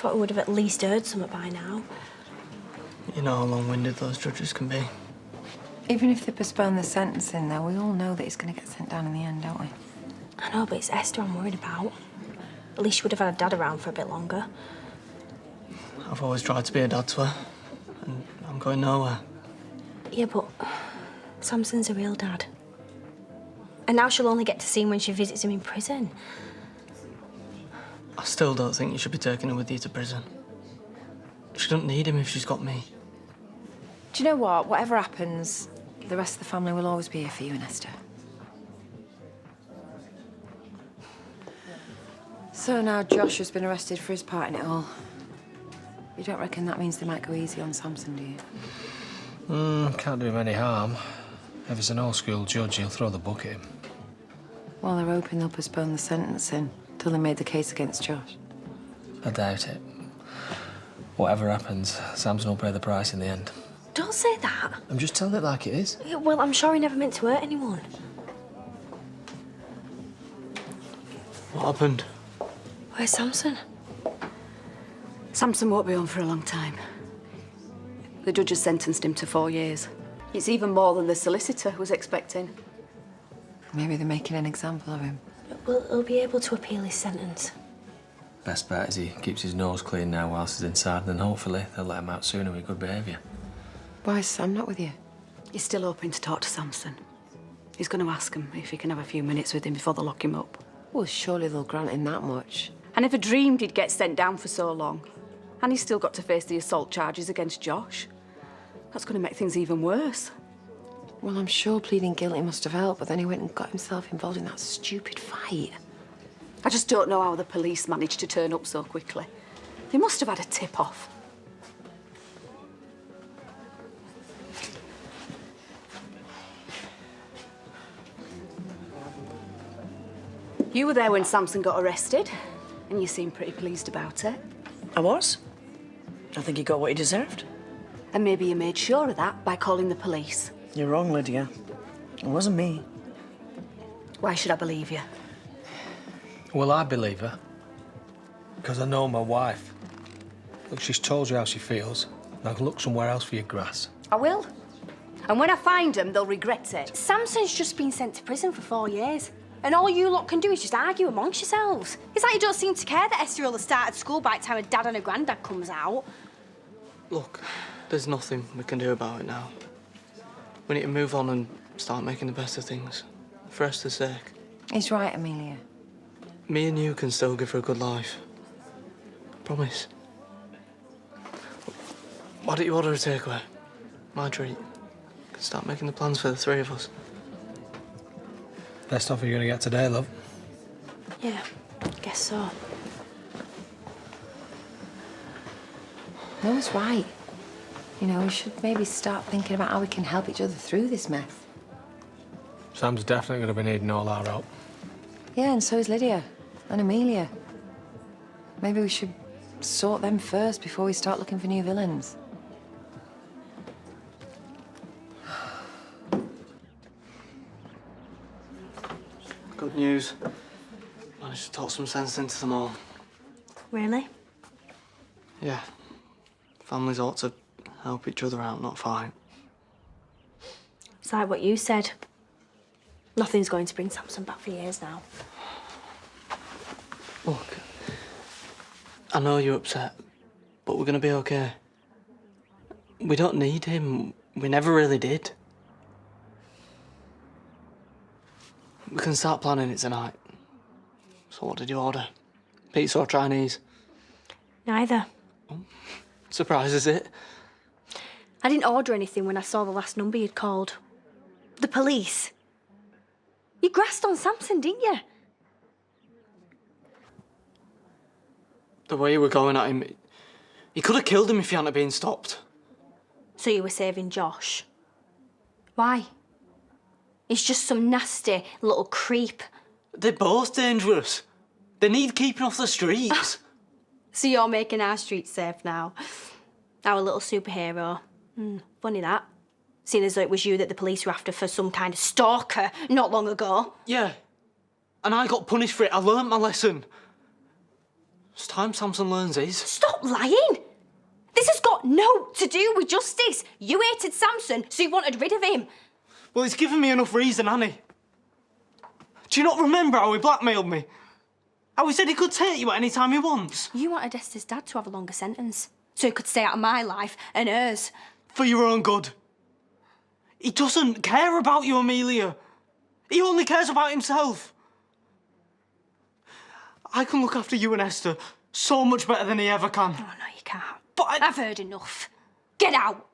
Thought we would have at least heard something by now. You know how long-winded those judges can be. Even if they postpone the sentencing, though, we all know that he's going to get sent down in the end, don't we? I know, but it's Esther I'm worried about. At least she would have had a dad around for a bit longer. I've always tried to be a dad to her, and I'm going nowhere. Yeah, but Samson's a real dad. And now she'll only get to see him when she visits him in prison. I still don't think you should be taking her with you to prison. She doesn't need him if she's got me. Do you know what? Whatever happens, the rest of the family will always be here for you and Esther. So now Josh has been arrested for his part in it all. You don't reckon that means they might go easy on Samson, do you? Can't do him any harm. If it's an old-school judge, he'll throw the book at him. Well, they're hoping they'll postpone the sentencing till they made the case against Josh. I doubt it. Whatever happens, Samson will pay the price in the end. Don't say that. I'm just telling it like it is. Yeah, well, I'm sure he never meant to hurt anyone. What happened? Where's Samson? Samson won't be on for a long time. The judge has sentenced him to 4 years. It's even more than the solicitor was expecting. Maybe they're making an example of him. Well, he'll be able to appeal his sentence. Best bet is he keeps his nose clean now whilst he's inside, and then hopefully they'll let him out sooner with good behaviour. Why is Sam not with you? He's still hoping to talk to Samson. He's going to ask him if he can have a few minutes with him before they lock him up. Well, surely they'll grant him that much. I never dreamed he'd get sent down for so long. And he's still got to face the assault charges against Josh. That's going to make things even worse. Well, I'm sure pleading guilty must have helped, but then he went and got himself involved in that stupid fight. I just don't know how the police managed to turn up so quickly. They must have had a tip-off. You were there when Samson got arrested, and you seemed pretty pleased about it. I was. I think he got what he deserved. And maybe you made sure of that by calling the police. You're wrong, Lydia. It wasn't me. Why should I believe you? Well, I believe her. Because I know my wife. Look, she's told you how she feels. Now look somewhere else for your grass. I will. And when I find them, they'll regret it. Samson's just been sent to prison for 4 years. And all you lot can do is just argue amongst yourselves. It's like you don't seem to care that Esther will have started school by the time her dad and her granddad comes out. Look, there's nothing we can do about it now. We need to move on and start making the best of things. For Esther's sake. He's right, Amelia. Me and you can still give her a good life. Promise. Why don't you order a takeaway? My treat. We can start making the plans for the three of us. Best offer you're going to get today, love. Yeah, guess so. Noah's right. You know, we should maybe start thinking about how we can help each other through this mess. Sam's definitely going to be needing all our help. Yeah, and so is Lydia and Amelia. Maybe we should sort them first before we start looking for new villains. Good news. Managed to talk some sense into them all. Really? Yeah. Families ought to help each other out, not fight. It's like what you said. Nothing's going to bring Samson back for years now. Look, I know you're upset, but we're gonna be okay. We don't need him. We never really did. We can start planning it tonight. So what did you order? Pizza or Chinese? Neither. Surprise, is it? I didn't order anything when I saw the last number you'd called. The police. You grassed on Samson, didn't you? The way you were going at him, he could have killed him if he hadn't been stopped. So you were saving Josh. Why? He's just some nasty little creep. They're both dangerous. They need keeping off the streets. So you're making our streets safe now. Our little superhero. Funny that. Seeing as though it was you that the police were after for some kind of stalker not long ago. Yeah. And I got punished for it. I learnt my lesson. It's time Samson learns his. Stop lying! This has got no to do with justice. You hated Samson, so you wanted rid of him. Well, it's given me enough reason, Annie. Do you not remember how he blackmailed me? How he said he could take you at any time he wants? You wanted Esther's dad to have a longer sentence, so he could stay out of my life and hers. For your own good. He doesn't care about you, Amelia. He only cares about himself. I can look after you and Esther so much better than he ever can. Oh, no, you can't. But I've heard enough. Get out!